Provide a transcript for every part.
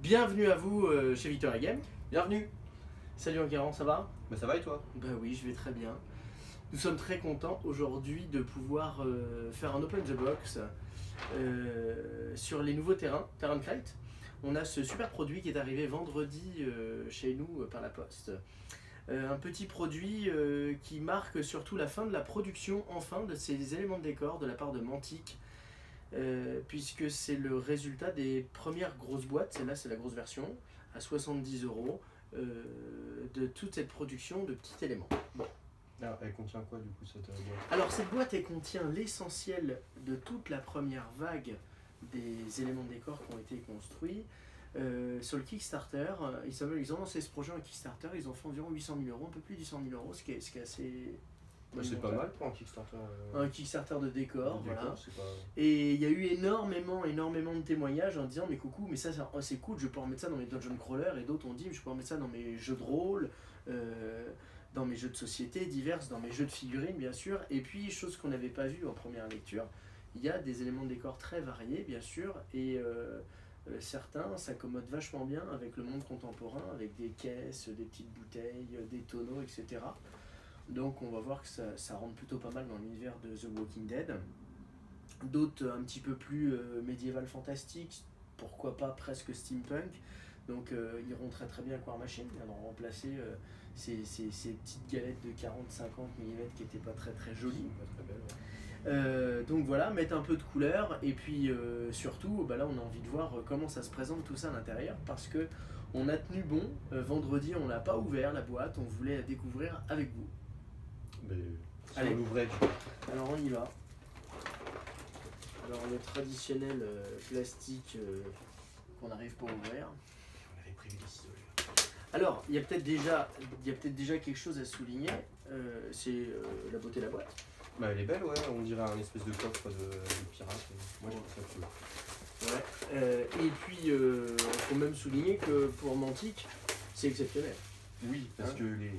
Bienvenue à vous chez Victoria Game. Bienvenue. Salut Enguerrand, ça va? Bah ça va et toi? Bah oui, je vais très bien. Nous sommes très contents aujourd'hui de pouvoir faire un Open the Box sur les nouveaux terrains Crate. On a ce super produit qui est arrivé vendredi chez nous par la poste. Un petit produit qui marque surtout la fin de la production enfin de ces éléments de décor de la part de Mantic. Puisque c'est le résultat des premières grosses boîtes, celle-là c'est la grosse version, à 70 € de toute cette production de petits éléments. Bon. Alors, elle contient quoi du coup cette boîte? Alors cette boîte elle contient l'essentiel de toute la première vague des éléments de décor qui ont été construits. Sur le Kickstarter, ils ont lancé ce projet en Kickstarter, ils ont fait environ 800 000 €, un peu plus de 800 000 €, ce qui est assez... C'est pas mal pour un Kickstarter. Un Kickstarter de décor, voilà. Pas... Et il y a eu énormément de témoignages en disant mais coucou, mais ça c'est cool, je peux en mettre ça dans mes dungeon crawlers, et d'autres ont dit je peux en mettre ça dans mes jeux de rôle, dans mes jeux de société diverses, dans mes jeux de figurines bien sûr. Et puis chose qu'on n'avait pas vue en première lecture, il y a des éléments de décor très variés bien sûr, et certains s'accommodent vachement bien avec le monde contemporain, avec des caisses, des petites bouteilles, des tonneaux, etc. Donc on va voir que ça rentre plutôt pas mal dans l'univers de The Walking Dead. D'autres un petit peu plus médiéval fantastique, pourquoi pas presque steampunk. Donc ils iront très très bien avec War Machine, ils viendront remplacer ces petites galettes de 40-50 mm qui n'étaient pas très très jolies. Donc voilà, mettre un peu de couleur, et puis surtout bah là on a envie de voir comment ça se présente tout ça à l'intérieur, parce que on a tenu bon, vendredi on l'a pas ouvert la boîte, on voulait la découvrir avec vous. Mais allez, on l'ouvrait. Alors on y va. Alors le traditionnel plastique qu'on n'arrive pas à ouvrir. On avait prévu des ciseaux. Alors il y a peut-être déjà quelque chose à souligner, c'est la beauté de la boîte. Bah elle est belle, ouais, on dirait un espèce de coffre de pirate. Moi je trouve ça cool. Ouais. Et puis faut même souligner que pour Mantic c'est exceptionnel. Oui, parce que les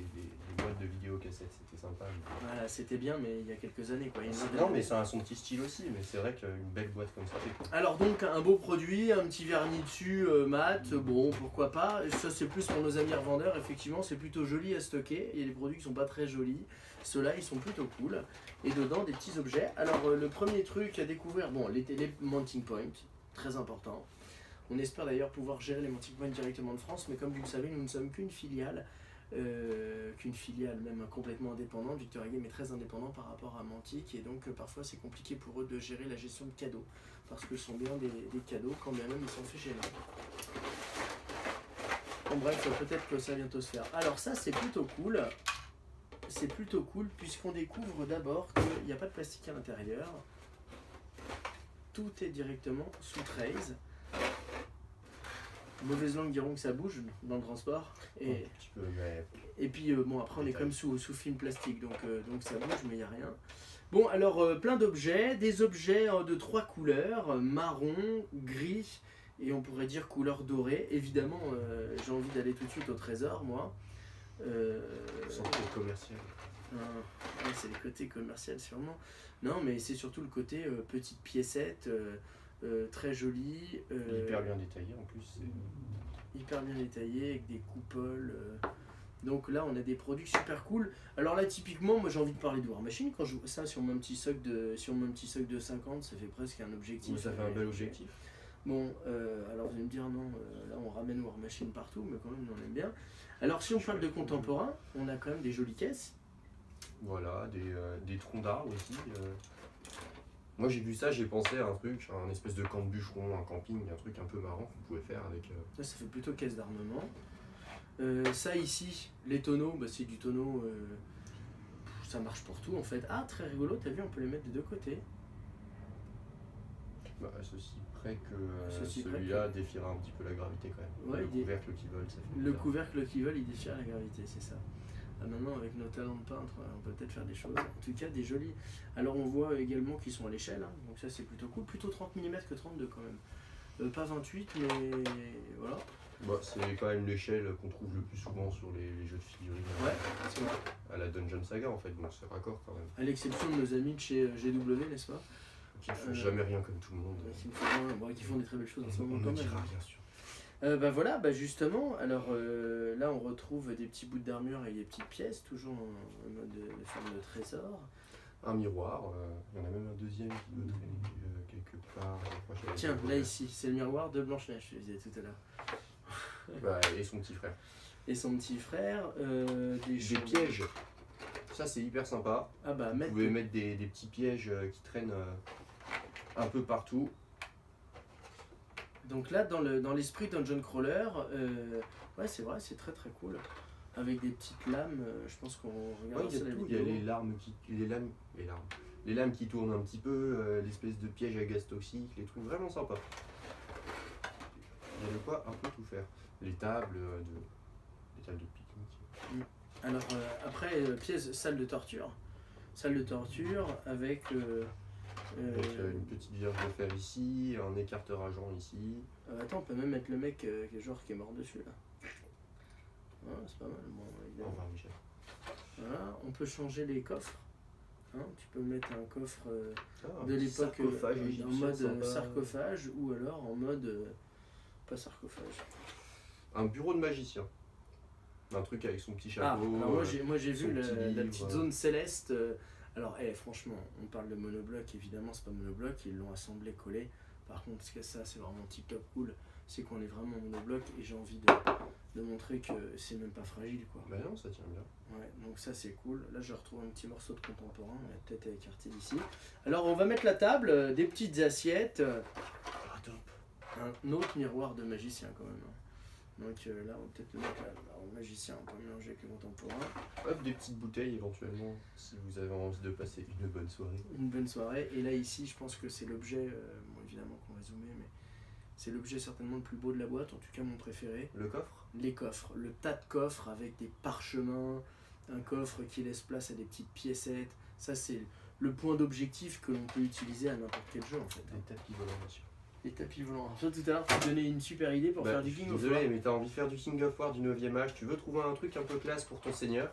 boîtes de vidéocassettes c'était sympa. Mais... Voilà, c'était bien, mais il y a quelques années quoi. Non, mais ça a son petit style aussi, mais c'est vrai qu'une belle boîte comme ça c'est cool. Alors donc un beau produit, un petit vernis dessus mat, bon pourquoi pas. Ça c'est plus pour nos amis revendeurs, effectivement c'est plutôt joli à stocker. Il y a des produits qui sont pas très jolis, ceux-là ils sont plutôt cool. Et dedans des petits objets. Alors le premier truc à découvrir, bon les mounting points, très important. On espère d'ailleurs pouvoir gérer les mounting points directement de France, mais comme vous le savez nous ne sommes qu'une filiale même complètement indépendante. Victoria Game est très indépendant par rapport à Mantic, et donc parfois c'est compliqué pour eux de gérer la gestion de cadeaux, parce que ce sont bien des cadeaux quand bien même ils sont faits chez nous. Bon bref, peut-être que ça va bientôt se faire. Alors ça c'est plutôt cool. C'est plutôt cool puisqu'on découvre d'abord qu'il n'y a pas de plastique à l'intérieur. Tout est directement sous trays. Mauvaise langue diront que ça bouge dans le transport. Et puis bon après on est comme sous film plastique, donc ça bouge mais il n'y a rien. Bon alors plein d'objets, des objets de 3 couleurs, marron, gris et on pourrait dire couleur dorée. Évidemment j'ai envie d'aller tout de suite au trésor moi. Santé commercial. Ouais, c'est le côté commercial sûrement. Non mais c'est surtout le côté petite piécette. Très joli. Hyper bien détaillé en plus. Hyper bien détaillé avec des coupoles. Donc là on a des produits super cool. Alors là typiquement moi j'ai envie de parler de War Machine. Quand je vois ça sur mon petit soc de 50, ça fait presque un objectif. Oui, ça fait un bel objectif. Bon alors vous allez me dire non, là on ramène War Machine partout, mais quand même on aime bien. Alors si on parle de contemporain, on a quand même des jolies caisses. Voilà, des troncs d'arbres aussi. Moi j'ai vu ça, j'ai pensé à un truc, un espèce de camp de bûcheron, un camping, un truc un peu marrant qu'on pouvait faire avec... Là ça fait plutôt caisse d'armement. Ça ici, les tonneaux, bah, c'est du tonneau, ça marche pour tout en fait. Ah très rigolo, t'as vu on peut les mettre des deux côtés. Bah, ceci près que celui-là défiera un petit peu la gravité quand même. Ouais, le couvercle qui vole, ça fait le bizarre. couvercle qui vole il défie la gravité, c'est ça. Ah, maintenant avec nos talents de peintre on peut peut-être faire des choses. En tout cas des jolis. Alors on voit également qu'ils sont à l'échelle, hein. Donc ça c'est plutôt cool, plutôt 30 mm que 32 quand même. Pas 28 mais voilà. Bah, c'est quand même l'échelle qu'on trouve le plus souvent sur les jeux de figurines. Ouais, c'est vrai. À la Dungeon Saga en fait, donc c'est raccord quand même. À l'exception de nos amis de chez GW, n'est-ce pas? Qui ne font jamais rien comme tout le monde. Qui font des très belles choses en ce moment On quand ne même. dira bien sûr. Bah voilà, bah justement, alors là on retrouve des petits bouts d'armure et des petites pièces, toujours en mode de forme de trésor. Un miroir, il y en a même un deuxième qui doit traîner quelque part. Moi, je l'avais Tiens, pas là ouvert. ici, c'est le miroir de Blanche-Neige, je te disais tout à l'heure. Bah, et son petit frère. Et son petit frère, des Des choses- pièges. Ça, c'est hyper sympa. Ah bah Vous mettre. pouvez mettre des petits pièges qui traînent un peu partout. Donc là, dans l'esprit Dungeon Crawler, ouais c'est vrai, c'est très très cool. Avec des petites lames, je pense qu'on Ouais, regarde il y a ça la tout. Il y a vidéo. les larmes qui, les lames qui tournent un petit peu, l'espèce de piège à gaz toxique, les trucs vraiment sympas. Il y a de quoi un peu tout faire. Les tables de pique-nique. Alors après, pièce, salle de torture. Salle de torture avec... Avec une petite vierge de fer ici, un écarteur à joint ici. attends, on peut même mettre le mec qui est mort dessus là. Ouais, c'est pas mal. Bon, Au évidemment. revoir, Michel. Voilà, on peut changer les coffres. Hein, tu peux mettre un coffre Ah, de un petit l'époque sarcophage en égyptien mode sympa. sarcophage ou alors en mode pas sarcophage. Un bureau de magicien. Un truc avec son petit Ah, chapeau. alors moi j'ai son vu petit la livre. petite zone céleste. Alors, franchement, on parle de monobloc, évidemment, c'est pas monobloc, ils l'ont assemblé, collé. Par contre, ce que ça, c'est vraiment tip top cool, c'est qu'on est vraiment monobloc et j'ai envie de montrer que c'est même pas fragile, quoi. Bah non, ça tient bien. Ouais, donc ça, c'est cool. Là, je retrouve un petit morceau de contemporain, on va peut-être écarter d'ici. Alors, on va mettre la table, des petites assiettes, Ah, top. un autre miroir de magicien, quand même. Donc là, on va peut-être le mettre là, en magicien, on peut mélanger avec le contemporain. Hop, des petites bouteilles éventuellement, si vous avez envie de passer une bonne soirée. Une bonne soirée. Et là, ici, je pense que c'est l'objet, bon, évidemment qu'on va zoomer, mais c'est l'objet certainement le plus beau de la boîte, en tout cas mon préféré. Le coffre? Les coffres, le tas de coffres avec des parchemins, un coffre qui laisse place à des petites piécettes. Ça, c'est le point d'objectif que l'on peut utiliser à n'importe quel jeu, en fait. Des tapis volants, bien sûr. Les tapis volants. Toi, tout à l'heure, tu donnais une super idée pour faire du je suis King of désolé, War. mais t'as envie de faire du King of War du 9ème âge, tu veux trouver un truc un peu classe pour ton seigneur,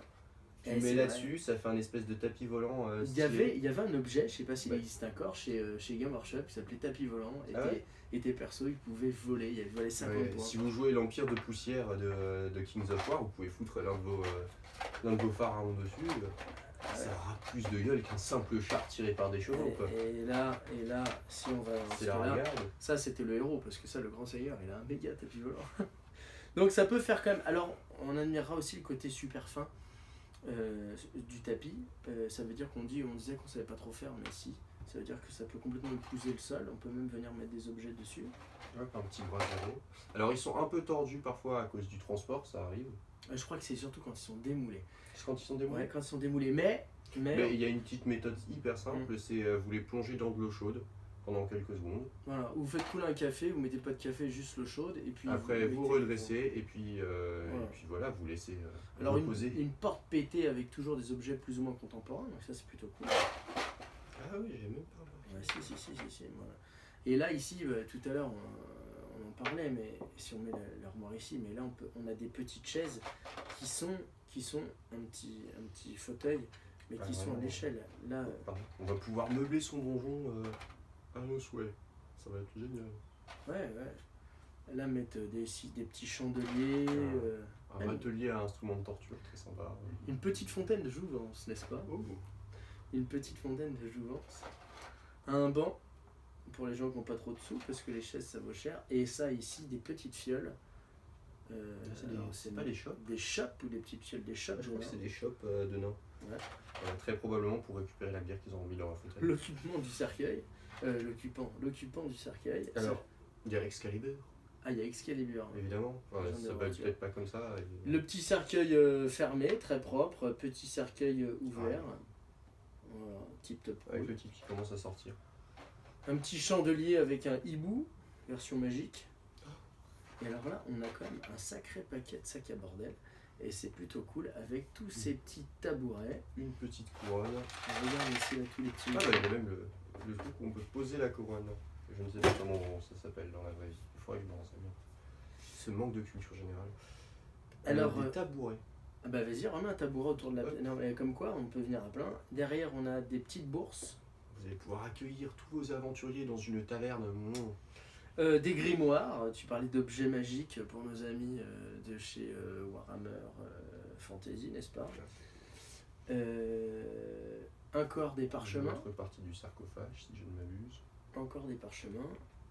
tu Eh, le mets c'est là-dessus, ça fait un espèce de tapis volant Il y stylé. avait un objet, je sais pas s'il Ouais. existe encore, chez Game Workshop, qui s'appelait tapis volant. Et, Ah ouais et tes persos, ils pouvaient voler, ils valaient 50 Ouais, points. si vous jouez l'Empire de poussière de Kings of War, vous pouvez foutre l'un de vos pharaons dessus. Ça aura plus de gueule qu'un simple char tiré par des chevaux, quoi. Et là, si on va. C'est la parce que là, regarde. ça, c'était le héros, parce que ça, le grand seigneur, il a un méga tapis volant. Donc, ça peut faire quand même. Alors, on admirera aussi le côté super fin du tapis. Ça veut dire on disait qu'on savait pas trop faire, mais si. Ça veut dire que ça peut complètement épouser le sol. On peut même venir mettre des objets dessus. Hop, un petit bras carré. Alors, ils sont un peu tordus parfois à cause du transport, ça arrive. Je crois que c'est surtout quand ils sont démoulés. C'est quand ils sont démoulés. Ouais, quand ils sont démoulés. Mais Mais il y a une petite méthode hyper simple, c'est vous les plongez dans de l'eau chaude pendant quelques secondes. voilà, vous faites couler un café, vous mettez pas de café, juste l'eau chaude, et puis Après, vous mettez- redressez et puis voilà, vous laissez Alors reposer. une porte pétée avec toujours des objets plus ou moins contemporains, donc ça c'est plutôt cool. Ah oui, j'ai même pas. Ouais, si, voilà. Et là ici, tout à l'heure on en parlait, mais si on met l'armoire ici, mais là on a des petites chaises qui sont un petit fauteuil, mais qui sont à l'échelle. Là, Pardon. On va pouvoir meubler son donjon à nos souhaits. Ça va être génial. ouais. Là mettre des petits chandeliers, Un atelier à instruments de torture, très sympa. une petite fontaine de jouvence, n'est-ce pas? Oh. Une petite fontaine de jouvence, un banc pour les gens qui n'ont pas trop de sous parce que les chaises ça vaut cher, et ça ici des petites fioles. Alors, C'est pas des shops. des chopes ou des petites fioles, des chopes. Je crois que c'est des shops de nains. Ouais. Très probablement pour récupérer la bière qu'ils ont mis dans la fontaine. L'occupant du cercueil, l'occupant du cercueil. Alors, il y a Excalibur, Il y a Excalibur. évidemment. Enfin, J'en ai ça va retiré. peut-être pas comme ça. Le petit cercueil fermé, très propre, petit cercueil ouvert. Voilà, tip top. Avec le type qui commence à sortir. Un petit chandelier avec un hibou, version magique. Et alors là, on a quand même un sacré paquet de sacs à bordel. Et c'est plutôt cool avec tous ces petits tabourets. Une petite couronne. On regarde ici là, tous les petits. Ah bah il y a même le truc où on peut poser la couronne. Je ne sais pas comment ça s'appelle dans la vraie vie. Il faudrait que je me renseigne. Ce manque de culture générale. Alors, des tabourets. Ah bah vas-y, remets un tabouret autour de la... Ouais. Non, mais comme quoi, on peut venir à plein. Derrière, on a des petites bourses. Vous allez pouvoir accueillir tous vos aventuriers dans une taverne. Des grimoires, tu parlais d'objets magiques pour nos amis de chez Warhammer Fantasy, n'est-ce pas? Encore des parchemins. L'autre partie du sarcophage, si je ne m'abuse. Encore des parchemins.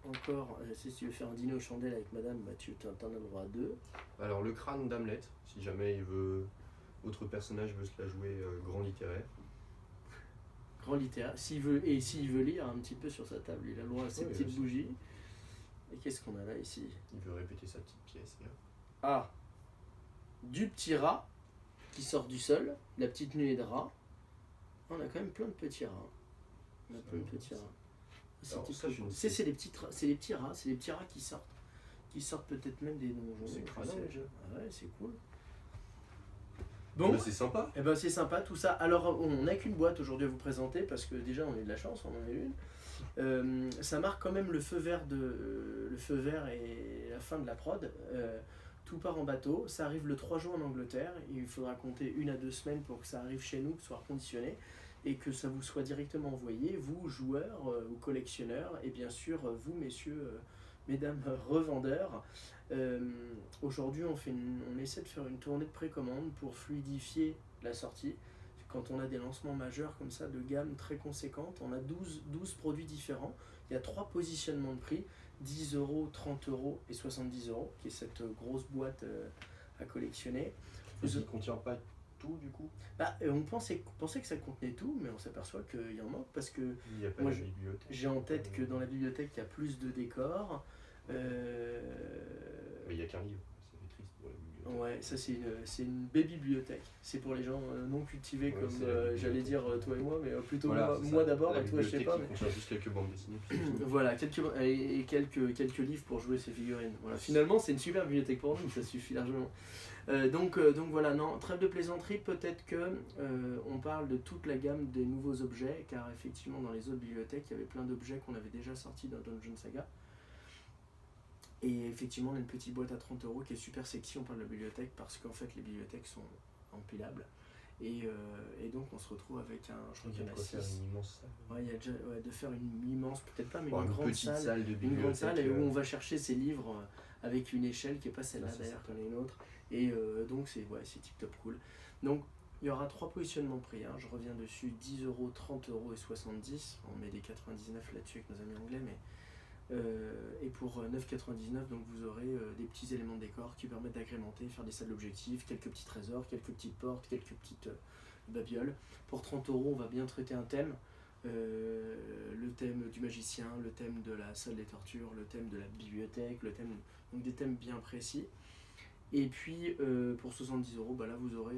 Encore, si tu veux faire un dîner aux chandelles avec madame, bah tu t'en as le droit à 2. Alors le crâne d'Hamlet, si jamais autre personnage veut se la jouer grand littéraire. Grand littéraire. S'il veut lire un petit peu sur sa table, il a le droit à ses petites aussi. bougies. Et qu'est-ce qu'on a là ici? Il veut répéter sa petite pièce. Ah, du petit rat qui sort du sol, la petite nuée de rats. On a quand même plein de petits rats. On a plein de petits rats. Alors, ça, je ne C'est sais. des petits rats, c'est des petits rats qui sortent. Qui sortent peut-être même des donjons. C'est je crânant, sais. déjà. Ah ouais, c'est cool. Bon, Bon, c'est sympa. eh ben c'est sympa tout ça. Alors on n'a qu'une boîte aujourd'hui à vous présenter parce que déjà on a eu de la chance, on en a une. Ça marque quand même le feu vert et la fin de la prod. Tout part en bateau, ça arrive le 3 juin en Angleterre, il faudra compter 1 à 2 semaines pour que ça arrive chez nous, que ce soit reconditionné et que ça vous soit directement envoyé, vous joueurs ou collectionneurs et bien sûr vous messieurs, mesdames revendeurs. Aujourd'hui on essaie de faire une tournée de précommande pour fluidifier la sortie. Quand on a des lancements majeurs comme ça de gamme très conséquente, on a 12 produits différents, il y a 3 positionnements de prix, 10 euros, 30 euros et 70 euros, qui est cette grosse boîte à collectionner. Et il ne contient pas tout du coup. Bah, on pensait que ça contenait tout, mais on s'aperçoit qu'il y en manque parce que Il n'y a pas moi, la bibliothèque. j'ai en tête que dans la bibliothèque il y a plus de décors. Mais il n'y a qu'un livre, ça fait triste pour la bibliothèque. Ouais, ça c'est une bibliothèque. C'est pour les gens non cultivés Ouais, comme c'est la j'allais dire bibliothèque. toi et moi, mais plutôt Voilà, c'est moi ça. d'abord, La et toi je sais bibliothèque pas. qui Mais... contient juste quelques bandes dessinées. puis c'est tout. Voilà, quelques livres pour jouer ces figurines. Voilà. Finalement, c'est une super bibliothèque pour nous, ça suffit largement. Donc voilà, non, trêve de plaisanterie, peut-être que on parle de toute la gamme des nouveaux objets, car effectivement dans les autres bibliothèques, il y avait plein d'objets qu'on avait déjà sortis dans Dungeon Saga. Et effectivement, on a une petite boîte à 30 euros qui est super sexy, on parle de la bibliothèque, parce qu'en fait les bibliothèques sont empilables. Et donc on se retrouve avec Je crois qu'il y a de quoi faire 6. une immense salle. Ouais, il y a déjà de faire une immense, peut-être pas, mais Bon, une grande petite salle de une grande salle et bibliothèque. où on va chercher ses livres avec une échelle qui n'est pas celle-là Ouais, c'est d'ailleurs ça. qu'on a une autre. Et donc c'est tip top cool. Donc il y aura 3 positionnements de prix, hein. Je reviens dessus, 10 euros, 30 euros et 70. On met des 99 là-dessus avec nos amis anglais, mais et pour 9,99 donc vous aurez des petits éléments de décor qui permettent d'agrémenter, faire des salles d'objectifs, quelques petits trésors, quelques petites portes, quelques petites babioles. Pour 30 euros on va bien traiter un thème. Le thème du magicien, le thème de la salle des tortures, le thème de la bibliothèque, donc des thèmes bien précis. Et puis pour 70 euros, bah là vous aurez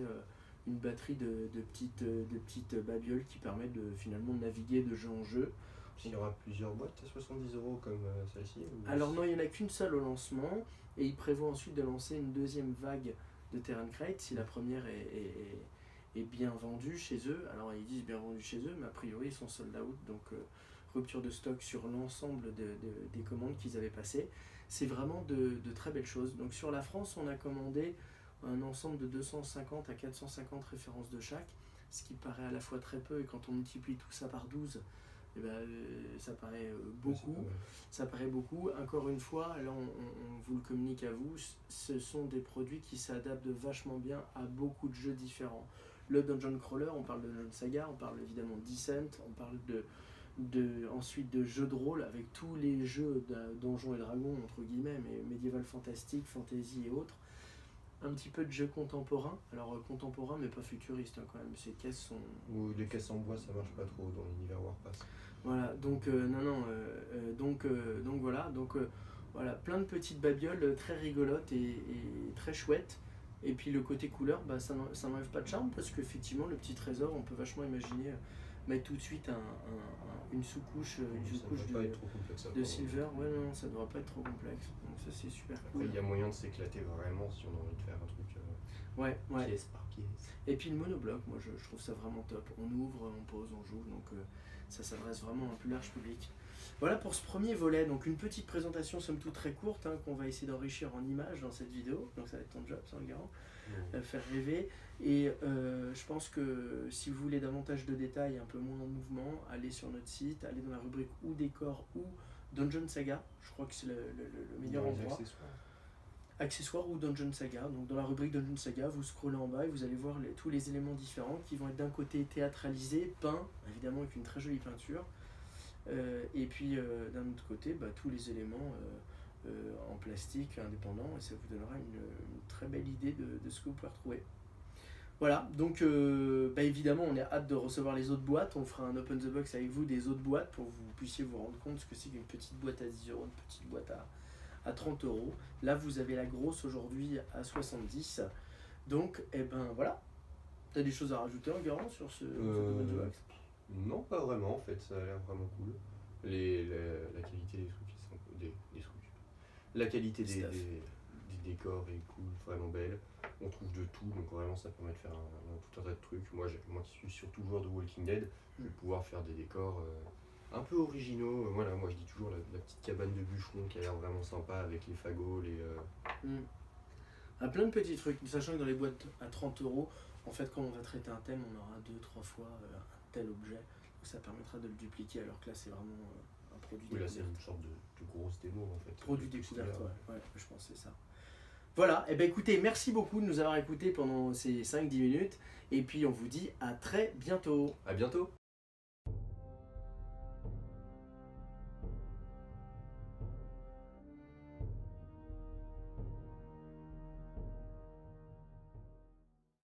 une batterie de petites babioles qui permettent finalement de naviguer de jeu en jeu. Il y aura plusieurs boîtes à 70 euros comme celle-ci ou... Alors non, il n'y en a qu'une seule au lancement, et ils prévoient ensuite de lancer une deuxième vague de Terran Crate si la première est bien vendue chez eux. Alors ils disent bien vendue chez eux, mais a priori ils sont sold out, donc rupture de stock sur l'ensemble des commandes qu'ils avaient passées. C'est vraiment de très belles choses. Donc sur la France, on a commandé un ensemble de 250 à 450 références de chaque, ce qui paraît à la fois très peu, et quand on multiplie tout ça par 12, eh ben, ça paraît beaucoup. Ça paraît beaucoup. Encore une fois, là on vous le communique à vous, ce sont des produits qui s'adaptent vachement bien à beaucoup de jeux différents. Le Dungeon Crawler, on parle de Dungeon Saga, on parle évidemment de Descent, on parle ensuite de jeux de rôle avec tous les jeux de Donjons et Dragons, entre guillemets, mais médiéval fantastique, fantasy et autres. Un petit peu de jeux contemporains, alors contemporains mais pas futuristes hein, quand même, ces caisses sont... Ou les caisses en bois, ça marche pas trop dans l'univers Warpass. Voilà, donc voilà, plein de petites babioles très rigolotes et très chouettes. Et puis le côté couleur, bah, ça n'enlève pas de charme parce qu'effectivement le petit trésor, on peut vachement imaginer mettre tout de suite une sous-couche, de silver. Ouais, non, ça ne devrait pas être trop complexe. Donc ça c'est super cool. Après, il y a moyen de s'éclater vraiment si on a envie de faire un truc ouais. pièce par pièce. Et puis le monobloc, moi je trouve ça vraiment top. On ouvre, on pose, on joue, donc ça s'adresse vraiment à un plus large public. Voilà pour ce premier volet, donc une petite présentation somme toute très courte hein, qu'on va essayer d'enrichir en images dans cette vidéo, donc ça va être ton job, ça Garant, faire rêver. Et je pense que si vous voulez davantage de détails, un peu moins en mouvement, allez sur notre site, allez dans la rubrique ou décor ou Dungeon Saga, je crois que c'est le meilleur Dans les endroit. accessoires. Accessoires ou Dungeon Saga. Donc dans la rubrique Dungeon Saga, vous scrollez en bas et vous allez voir tous les éléments différents qui vont être d'un côté théâtralisés, peints, évidemment avec une très jolie peinture, et puis d'un autre côté, tous les éléments en plastique indépendant, et ça vous donnera une très belle idée de ce que vous pouvez retrouver. Voilà, donc évidemment on a hâte de recevoir les autres boîtes, on fera un open the box avec vous des autres boîtes pour que vous puissiez vous rendre compte ce que c'est qu'une petite boîte à 10 euros, une petite boîte à 30 euros. Là vous avez la grosse aujourd'hui à 70, donc voilà. T'as des choses à rajouter Enguerrand sur ce open the box? Non, pas vraiment en fait, ça a l'air vraiment cool. La qualité des trucs, des trucs. La qualité des décors est cool, vraiment belle. On trouve de tout, donc vraiment ça permet de faire tout un tas de trucs. Moi qui suis surtout joueur de Walking Dead, je vais pouvoir faire des décors un peu originaux. Voilà, moi je dis toujours la petite cabane de bûcheron qui a l'air vraiment sympa avec les fagots, Plein de petits trucs, sachant que dans les boîtes à 30 euros, en fait quand on va traiter un thème, on aura 2-3 fois un tel objet. Donc ça permettra de le dupliquer, alors que là c'est vraiment un produit Oui, là découverte. c'est une sorte de grosse démo en fait. Produit découverte, ouais, je pense que c'est ça. Voilà, et écoutez, merci beaucoup de nous avoir écoutés pendant ces 5-10 minutes, et puis on vous dit à très bientôt. À bientôt.